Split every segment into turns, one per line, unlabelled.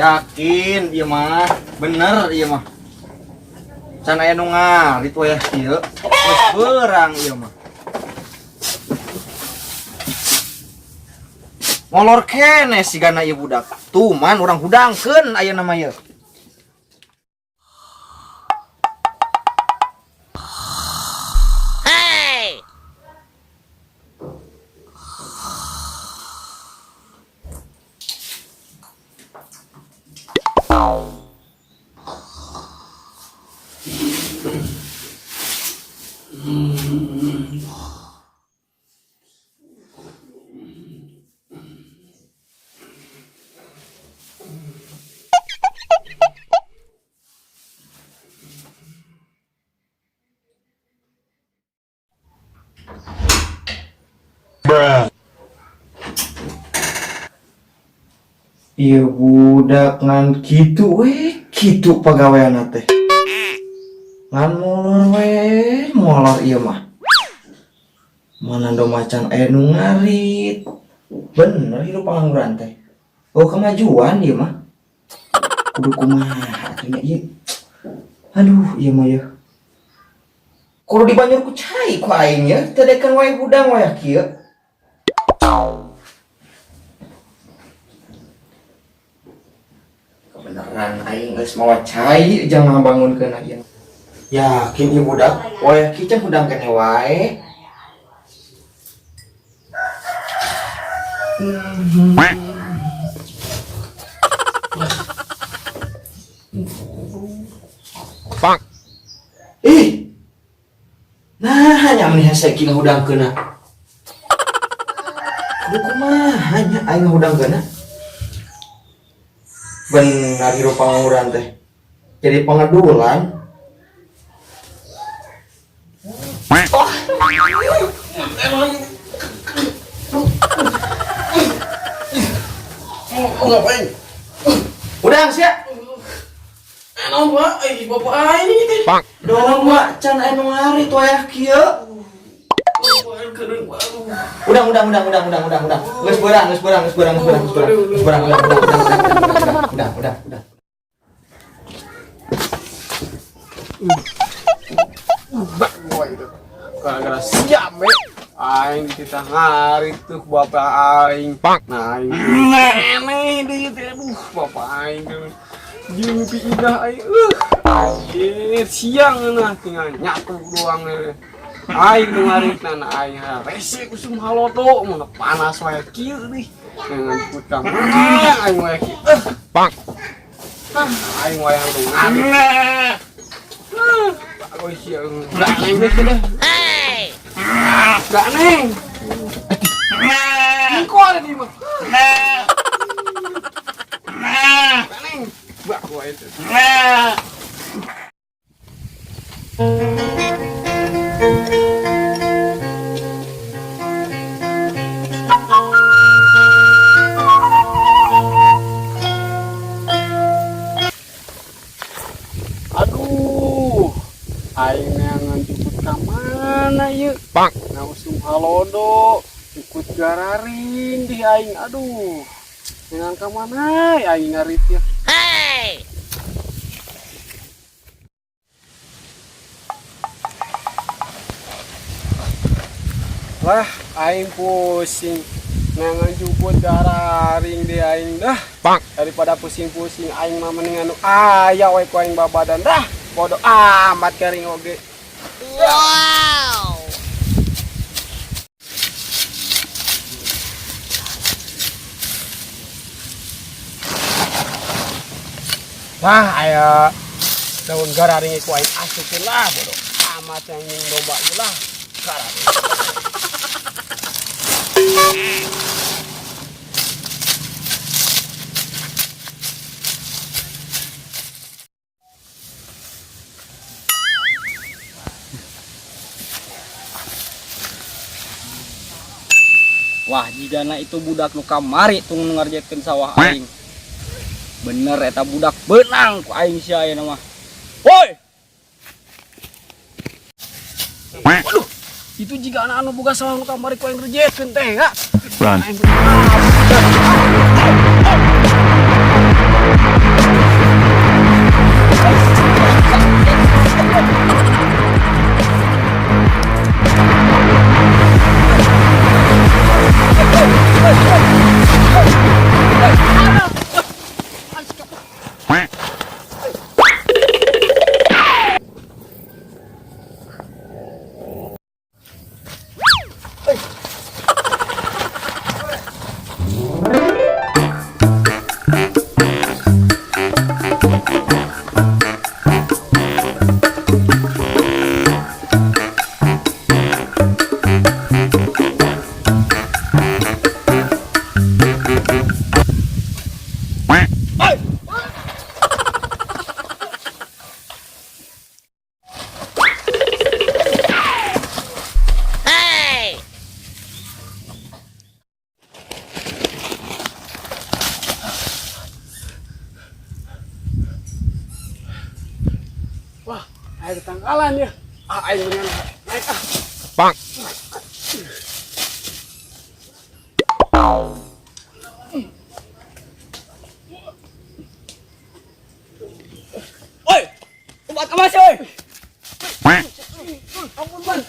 Yakin iya mah, bener iya mah. Can aya nu ngarit we kieu. Geus beurang ieu mah. Molor kene sigana ieu budak. Tuman urang hudangkeun aya nama ieu. Iya budak ngan kitu we, kitu pagaweana teh. Ngan molor iya mah. Mana do macan aya nu ngarit. Bener hirup pangangguran teh. Oh kemajuan ieu mah. Kudu kumaha atuh nya ieu. Aduh ieu mah ya. Kudu dibanjur ku cai ku aing ya, teu dekan wae budang wae kieu. Beneran aing geus mawa cai jangan bangunkeun aing. Yakin ieu budak, wae kieu can hudang kene wae. Pak. Nah, hanya meni hese kieu hudangkeuna. Kudu kumaha nya aing hudangkeuna? Benar hirup pangangguran teh. Jadi pengedulan. Oh, ngapain? Udang sia. Anu Pak, bapak aing teh. Dong Pak, can anu ngarit wayah kieu. Udang. Geus beurang. Udah.
Boy itu. Gara-gara siam we. Aing kita ngarit tuh bapak aing. Nah, aing. Aneh deui teh. Bapak aing tuh. Jimpi indah aing. Anjir, siang nah tinggal nyatu doang we. Aing nu ngaritna aing rese kusum halodo mun panas wae kieu deui. Dengan putang. Aing wae kieu. Aing wae nu ngarit. Aku siang. Enggak neng deh. Enggak neng. Engko ada di mah. Enggak neng. Bak wae itu. Aing neangan jemput ka mana ieu? Na usum halodo, ikut gararing di aing. Aduh. Neangan ka mana aing ngarit ya? Hey. Wah, aing pusing. Neangan jemput gararing di aing dah. Daripada pusing-pusing aing mah mending anu aya we ku aing babadan dah. Bodoh amat kering oge. Wow. Wah, aya daun gararing ku aing asukeun lah bodoh. Amat yang ning domba ieu lah. Gararing.
Wah, jigana itu budak nu kamari tong ngarjetkeun sawah aing. Bener eta budak beunang ku aing sia ayeuna mah. Woi. Waduh, itu jigana anu boga sawah nu kamari ku aing rejetkeun teh ya. Run.
Wah, air tangkalan ya. Air dengan naik ah.
Oi, obat ke masih, oi.
Ampun bang.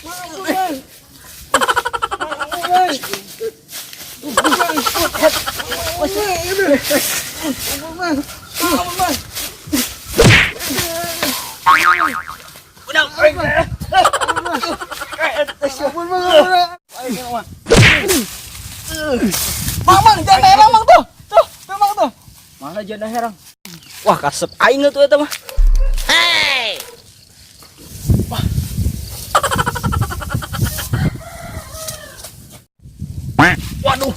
Maaf bang. Maaf bang.
Udah, oi. Mang, jangan herang mang tuh. Tuh, mang tuh. Mana jangan herang? Wah, kasep aing tuh eta mah. Hey. Waduh.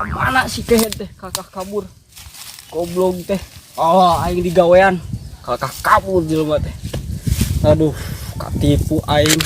Kemana si kehet teh? Kakak kabur. Goblok teh. Oh, aing digawean. Kakak kabur jelema teh. Aduh, katipu aing.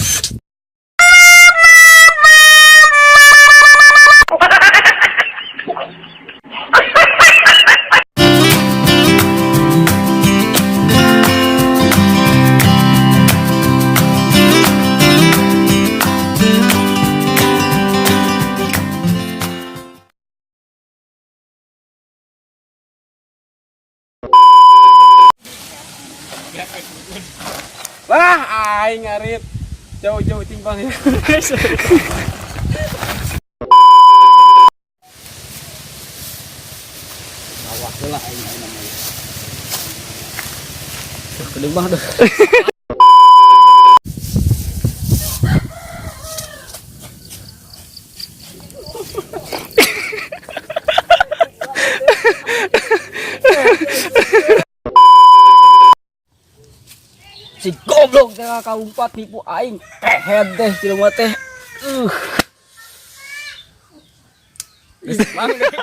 Wah, aing ngarit. Jauh-jauh timbang ya.
Awak lah aing namanya. Tuh, gedeng banget tuh. Si goblok teh kakak umpat nipu aing. Kehet deh jelema teh. Geus mang deh.